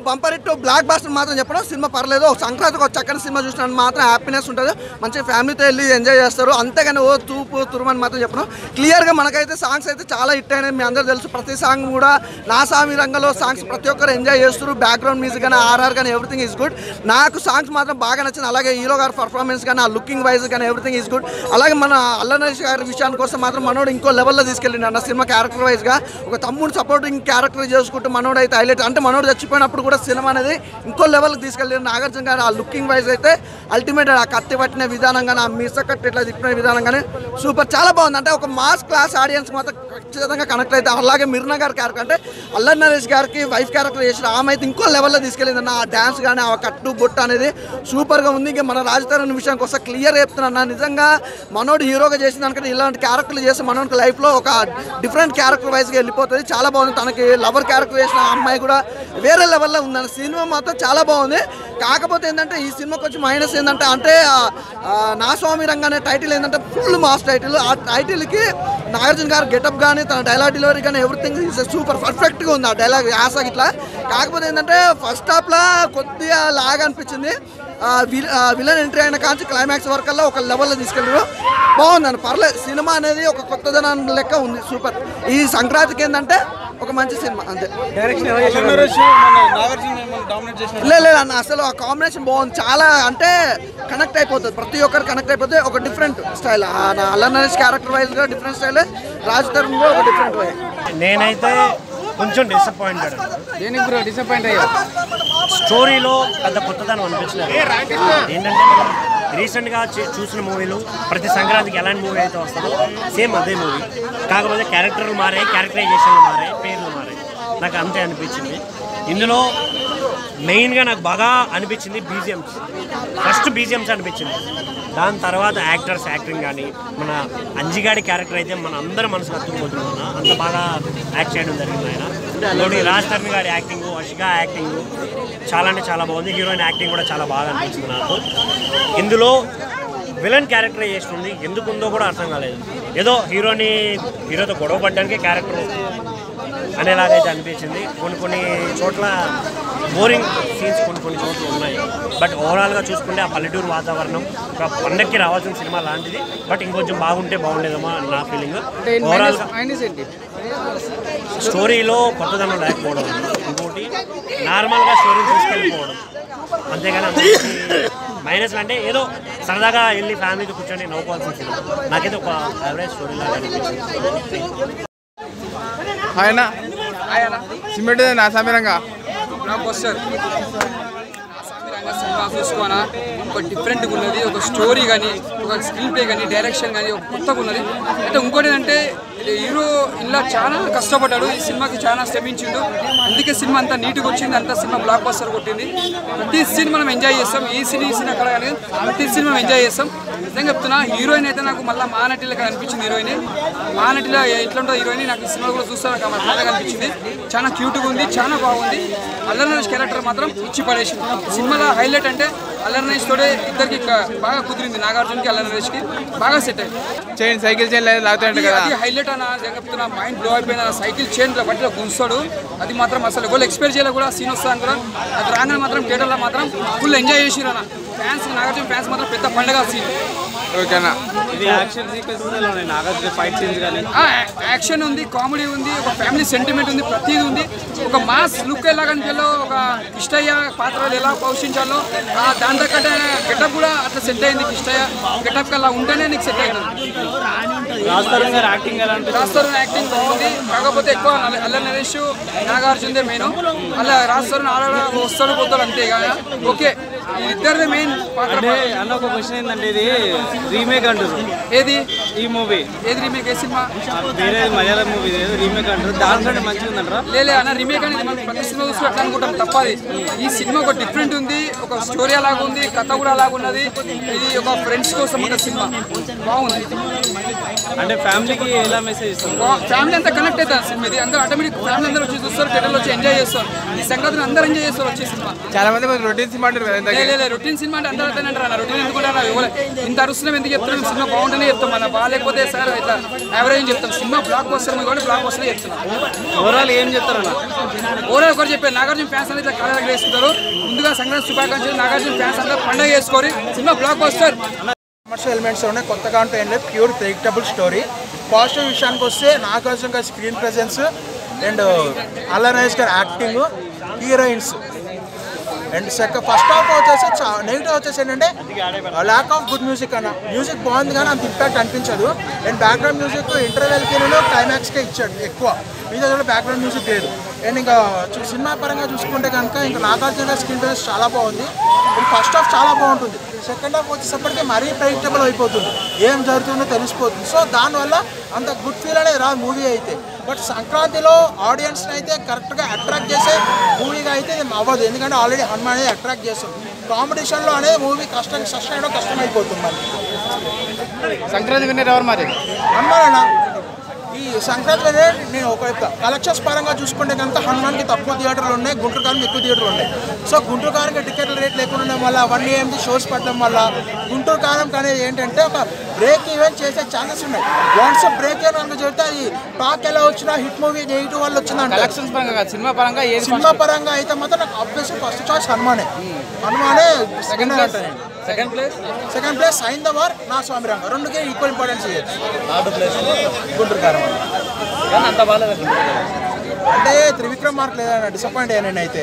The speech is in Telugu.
బంపర్ హిట్ బ్లాక్ బాస్టర్ మాత్రం చెప్పడం సినిమా పర్లేదు. సంక్రాంతికి ఒక చక్కని సినిమా చూసినట్టు మాత్రం హ్యాపీనెస్ ఉంటుంది, మంచి ఫ్యామిలీతో వెళ్ళి ఎంజాయ్ చేస్తారు. అంతేగాని ఓ తూపు తురుమని మాత్రం చెప్పడం. క్లియర్గా మనకైతే సాంగ్స్ అయితే చాలా హిట్ అయినాయి, మీ అందరూ తెలుసు. ప్రతి సాంగ్ కూడా నా సామి రంగంలో సాంగ్స్ ప్రతి ఒక్కరు ఎంజాయ్ చేస్తారు. బ్యాక్గ్రౌండ్ మ్యూజిక్ కానీ ఆర్ఆర్ కానీ ఎవ్రీథింగ్ ఈజ్ గుడ్. నాకు సాంగ్స్ మాత్రం బాగా నచ్చింది. అలాగే హీరో గారి పర్ఫార్మెన్స్ కానీ ఆ లుకింగ్ వైజ్ కానీ ఎవ్రీథింగ్ ఈజ్ గుడ్. అలాగే మన అల్లరి నరేష్ గారి విషయానికి వస్తే మాత్రం మనోడు ఇంకో లెవెల్లో తీసుకెళ్ళిండు అన్న సినిమా క్యారెక్టర్ వైజ్గా. ఒక తమ్ముడు సపోర్టింగ్ క్యారెక్టర్ చేసుకుంటూ మనోడు అయితే హైలైట్. అంటే మనోడు చచ్చిపోయినప్పుడు కూడా సినిమా అనేది ఇంకో లెవెల్కి తీసుకెళ్ళి నాగార్జున గారు ఆ లుకింగ్ వైజ్ అయితే అల్టిమేట్. ఆ కత్తి పట్టిన విధానం కానీ ఆ మిస్ కట్టి ఇట్లా తిప్పిన విధానం కానీ సూపర్, చాలా బాగుంది. అంటే ఒక మాస్ క్లాస్ ఆడియన్స్ మాత్రం ఖచ్చితంగా కనెక్ట్ అయితే. అలాగే మిర్నా గారి క్యారెక్టర్ అంటే అల్లరి నరేష్ గారికి వైఫ్ క్యారెక్టర్ చేసిన ఆమె అయితే ఇంకో లెవెల్లో తీసుకెళ్ళింది అన్న. ఆ డ్యాన్స్ కానీ ఆ కట్టు బొట్టు అనేది సూపర్గా ఉంది. ఇంకా మన రాజధాని విషయానికి వస్తే క్లియర్ చెప్తున్నా, నిజంగా మనోడు హీరోగా చేసిన దానికంటే ఇలాంటి క్యారెక్టర్లు చేస్తే మనోడికి లైఫ్లో ఒక డిఫరెంట్ క్యారెక్టర్ వైజ్గా వెళ్ళిపోతుంది. చాలా బాగుంది. తనకి లవర్ క్యారెక్టర్ చేసిన అమ్మాయి కూడా వేరే లెవెల్లో ఉందన్న. సినిమా మాత్రం చాలా బాగుంది. కాకపోతే ఏంటంటే ఈ సినిమా కొంచెం మైనస్ ఏంటంటే నా స్వామి రంగ అనే టైటిల్ ఏంటంటే ఫుల్ మాస్ టైటిల్. ఆ టైటిల్కి నాగార్జున గారు గెటప్ కానీ తన డైలాగ్ డెలివరీ కానీ ఎవ్రీథింగ్ సూపర్ పర్ఫెక్ట్గా ఉంది. ఆ డైలాగ్ యాస ఇట్లా. కాకపోతే ఏంటంటే ఫస్ట్ హాఫ్లో కొద్దిగా లాగా అనిపించింది. విలన్ ఎంట్రీ అయిన కాంచి క్లైమాక్స్ వరకల్లా ఒక లెవెల్లో తీసుకెళ్ళారు. బాగుందని పర్లేదు. సినిమా అనేది ఒక కొత్తదనం లెక్క ఉంది, సూపర్. ఈ సంక్రాంతికి ఏంటంటే ఒక మంచి సినిమా అంతే. లేదు అన్న, అసలు ఆ కాంబినేషన్ బాగుంది. చాలా అంటే కనెక్ట్ అయిపోతుంది, ప్రతి ఒక్కరు కనెక్ట్ అయిపోతే. ఒక different style Allari Naresh character వైజ్గా డిఫరెంట్ స్టైల్, రాజ్ తరుణ్ కూడా ఒక డిఫరెంట్ వై. నేనైతే కొంచెం డిసప్పాయింటెడ్. దేనికి బ్రో డిసప్పాయింట్ అయ్యా? స్టోరీలో పెద్ద కొత్తదనం అనిపించినది. ఏంటంటే మనం రీసెంట్గా చూసిన మూవీలు ప్రతి సంక్రాంతికి ఎలాంటి మూవీ అయితే వస్తుందో సేమ్ అదే మూవీ. కాకపోతే క్యారెక్టర్లు మారాయి, క్యారెక్టరైజేషన్లు మారాయి, పేర్లు మారాయి. నాకు అంతే అనిపించింది. ఇందులో మెయిన్గా నాకు బాగా అనిపించింది బీజిఎమ్స్. ఫస్ట్ బీజిఎమ్స్ అనిపించింది. దాని తర్వాత యాక్టర్స్ యాక్టింగ్ కానీ, మన అంజిగాడి క్యారెక్టర్ అయితే మన అందరం మనసుకు అతుక్కుపోతున్నాం. అంత బాగా యాక్ట్ చేయడం జరిగింది ఆయన. ఇంకోటి రాజ్ తరుణ్ గారి యాక్టింగు, అషిగా యాక్టింగు చాలా అంటే చాలా బాగుంది. హీరోయిన్ యాక్టింగ్ కూడా చాలా బాగా అనిపించింది నాకు. ఇందులో విలన్ క్యారెక్టరైజేషన్ ఉంది, ఎందుకుందో కూడా అర్థం కాలేదు. ఏదో హీరోతో గొడవ పడ్డానికి క్యారెక్టర్ అనేలాగైతే అనిపించింది. కొన్ని చోట్ల బోరింగ్ సీన్స్ కొన్ని చోట్ల ఉన్నాయి. బట్ ఓవరాల్గా చూసుకుంటే ఆ పల్లెటూరు వాతావరణం ఒక పండక్కి రావాల్సిన సినిమా లాంటిది. బట్ ఇంకొంచెం బాగుంటే బాగుండేదేమో నా ఫీలింగ్. ఓవరాల్గా స్టోరీలో కొత్తదనం లేకపోవడం, ఇంకోటి నార్మల్గా స్టోరీ తీసుకెళ్ళిపోవడం, అంతేగాని మైనస్లు అంటే ఏదో సరదాగా వెళ్ళి ఫ్యామిలీతో కూర్చొని నవ్వుకోవాల్సిన సినిమా. నాకైతే ఒక యావరేజ్ స్టోరీ లాగా అనిపించింది. ఆయన సిమెంట్ నా సమీరంగా నాకు వస్తారు సినిమా చూసుకోనా ఒక డిఫరెంట్గా ఉన్నది. ఒక స్టోరీ కానీ, ఒక స్క్రీన్ ప్లే కానీ, డైరెక్షన్ కానీ ఒక కొత్తగా ఉన్నది. అయితే ఇంకోటి ఏంటంటే హీరో ఇలా చాలా కష్టపడ్డాడు, ఈ సినిమాకి చాలా శ్రమించిండు. అందుకే సినిమా అంతా నీట్గా వచ్చింది, అంతా సినిమా బ్లాక్ బస్టర్ కొట్టింది. ప్రతి సీన్ మనం ఎంజాయ్ చేస్తాం. ఈ సీన్ అక్కడ కానీ ప్రతి సీన్ మనం ఎంజాయ్ చేస్తాం. నిజంగా చెప్తున్నా, హీరోయిన్ అయితే నాకు మళ్ళీ మహానటిలో అనిపించింది. హీరోయిన్ మహానటిలో ఎట్లా ఉంటుందో హీరోయిన్ నాకు ఈ సినిమా కూడా చూస్తాను నాకు బాగా అనిపించింది. చాలా క్యూట్గా ఉంది, చాలా బాగుంది. అల్లరి నరేష్ క్యారెక్టర్ మాత్రం ఇచ్చి పడేసింది. సినిమాలో హైలైట్ అంటే అల్లరి నరేష్ తోడే ఇద్దరికి బాగా కుదిరింది. నాగార్జునకి అల్లరి నరేష్కి బాగా సెట్ అయింది. సైకిల్ చైన్ అది హైలైట్ అన్న. చెప్తున్నా మైండ్ బ్లో అయిపోయిన సైకిల్ చైన్ బట్టిలో గుంస్తాడు. అది మాత్రం అసలు ఎవరు ఎక్స్పెక్ట్ చేయాలి కూడా. సీన్ వస్తాను కూడా అది రాగానే మాత్రం థియేటర్లో మాత్రం ఫుల్ ఎంజాయ్ చేసిరు అన్న. ఫ్యాన్స్ నాగార్జున ఫ్యాన్స్ మాత్రం పెద్ద పండుగ సీన్. ఓకేనా? యాక్షన్ ఉంది, కామెడీ ఉంది, ఒక ఫ్యామిలీ సెంటిమెంట్ ఉంది, ప్రతిదీ ఉంది. ఒక మాస్ లుక్ ఎలా కనిపించాలో, ఒక ఇష్టయ్య పాత్రలు ఎలా పోషించాలో దాని తగ్గట్టు గెటప్ కూడా అట్లా సెట్ అయింది. ఇష్టయ్య గెటప్ అలా ఉంటేనే నీకు సెట్ అయింది. రాజ్ తరుణ్ గారి యాక్టింగ్ యాక్టింగ్ బాగుంది. కాకపోతే ఎక్కువ అల్లరి నరేష్ నాగార్జునదే మెయిన్. అలా రాజ్ తరుణ్ ఆడ వస్తాడు పోతాడు అంతే. ఓకే, ఇద్దరిదే మెయిన్ పాత్ర. అన్న ఒక క్వశ్చన్ ఏంటంటే, ఇది రీమేక్ అంటారు. ఏది ఈ మూవీ ఏది రీమేక్? ఏ సినిమా? వేరే మలయాళం మూవీ రీమేక్ అంటారు. దానికంటే మంచిగా ఉందంటారా? లేదు అన్న, రీమేక్ అనేది మనం ప్రతి సినిమా చూసి అట్లా అనుకుంటాం, తప్పది. ఈ సినిమా ఒక డిఫరెంట్ ఉంది, ఒక స్టోరీ అలాగ ఉంది, కథ కూడా అలాగ ఉన్నది. ఇది ఒక ఫ్రెండ్స్ కోసం ఉన్న సినిమా, బాగుంది. అంటే ఫ్యామిలీకి ఎలా మెసేజ్ ఇస్తుంది? ఫ్యామిలీ అంతా కనెక్ట్ అవుతుంది సినిమా. ఇది అందరూ ఆటోమేటిక్ ఫ్యామిలీ అందరూ వచ్చి చూస్తారు, థియేటర్లో వచ్చి ఎంజాయ్ చేస్తారు. ఈ సంక్రాంతిని అందరూ ఎంజాయ్ చేస్తారు వచ్చే సినిమా. చాలా మంది రొటీన్ సినిమా అంటారు కదా, రొటీన్ సినిమా అంటే అందరూ అంటారు రొటీన్ ఎందుకుంటారా ఇంత అరుస్తున్నాం ఎందుకు చెప్తున్నాం సినిమా బాగుంటుందని చెప్తాం మన బాగాలేకపోతే సార్ ఇట్లా యావరేజ్ చెప్తాం సినిమా బ్లాక్ బస్టర్ కూడా బ్లాక్ బస్టర్ చెప్తున్నాం ఓవరాల్ ఏం చెప్తారన్న ఓవరాల్ ఒకటి చెప్పారు నాగార్జున ఫ్యాన్స్ అనేది ఇట్లా కళ వేసుకుంటారు ముందుగా సంక్రాంతి శుభాకాంక్షలు నాగార్జున ఫ్యాన్స్ అందరూ పండుగ చేసుకోరు cinema block buster commercial elements ఉన్నాయి కొత్తగా అంటే ఏం లేదు ప్యూర్ ప్రెడిక్టబుల్ స్టోరీ పాజిటివ్ విషయానికి వస్తే నాగార్జున గారి స్క్రీన్ ప్రెజెన్స్ అండ్ అల్లనైజ్ గారి acting heroines and first half వచ్చేసి నెగిటివ్ వచ్చేసి ఏంటంటే ల్యాక్ ఆఫ్ గుడ్ మ్యూజిక్ అన్న మ్యూజిక్ బాగుంది కానీ అంత ఇంపాక్ట్ అనిపించదు అండ్ బ్యాక్గ్రౌండ్ మ్యూజిక్ ఇంటర్వెల్కి క్లైమాక్స్కే ఇచ్చాడు ఎక్కువ మీద బ్యాక్గ్రౌండ్ మ్యూజిక్ లేదు అండ్ ఇంకా సినిమా పరంగా చూసుకుంటే కనుక ఇంకా నాగార్జున స్క్రీన్ ప్రెజెన్స్ చాలా బాగుంది అండ్ ఫస్ట్ హాఫ్ చాలా బాగుంటుంది సెకండ్ హాఫ్ వచ్చేసప్పటికి మరీ ప్రెడిక్టబుల్ అయిపోతుంది ఏం జరుగుతుందో తెలిసిపోతుంది సో దానివల్ల అంత గుడ్ ఫీల్ అనేది రాదు మూవీ అయితే బట్ సంక్రాంతిలో ఆడియన్స్ని అయితే కరెక్ట్గా అట్రాక్ట్ చేసే మూవీగా అయితే ఇది అవ్వదు ఎందుకంటే ఆల్రెడీ హనుమాన్ అనేది అట్రాక్ట్ చేస్తుంది కాంపిటీషన్లో అనేది మూవీ సస్టైన్ అవ్వడం కష్టమైపోతుంది మరి సంక్రాంతి విన్నర్ ఎవరు మరి హనుమాన్ ఈ సంక్రాంతి అనేది నేను ఒక కలెక్షన్స్ పరంగా చూసుకుంటే కనుక హనుమాన్కి తక్కువ థియేటర్లు ఉన్నాయి గుంటూరు కారంకి ఎక్కువ థియేటర్లు ఉన్నాయి సో గుంటూరు కారంకి టికెట్ల రేట్ లేకుండా ఉండడం వల్ల 1 AM షోస్ పడడం వల్ల గుంటూరు కారంకి అనేది ఏంటంటే ఒక బ్రేక్ ఈవెంట్ చేసే ఛాన్సెస్ ఉన్నాయి వన్స్ బ్రేక్ ఈవెంట్ కనుక చెప్తే అది టాక్ ఎలా వచ్చినా హిట్ మూవీ నెగిటివ్ వాళ్ళు వచ్చిందంటే కలెక్షన్స్ పరంగా సినిమా పరంగా సినిమా పరంగా అయితే మాత్రం నాకు ఆబ్వియస్లీ ఫస్ట్ చాయిస్ హనుమానే సెకండ్ అంటాను సెకండ్ ప్లేస్ సైంధవ్ నా స్వామి రంగ రెండుకే ఈక్వల్ ఇంపార్టెన్స్ ఇవ్వచ్చు గుంటూరు కారం అంత బాగాలేదు అంటే త్రివిక్రమ్ మార్క్ లేదన్న డిసప్పాయింట్ అయ్యాను నేనైతే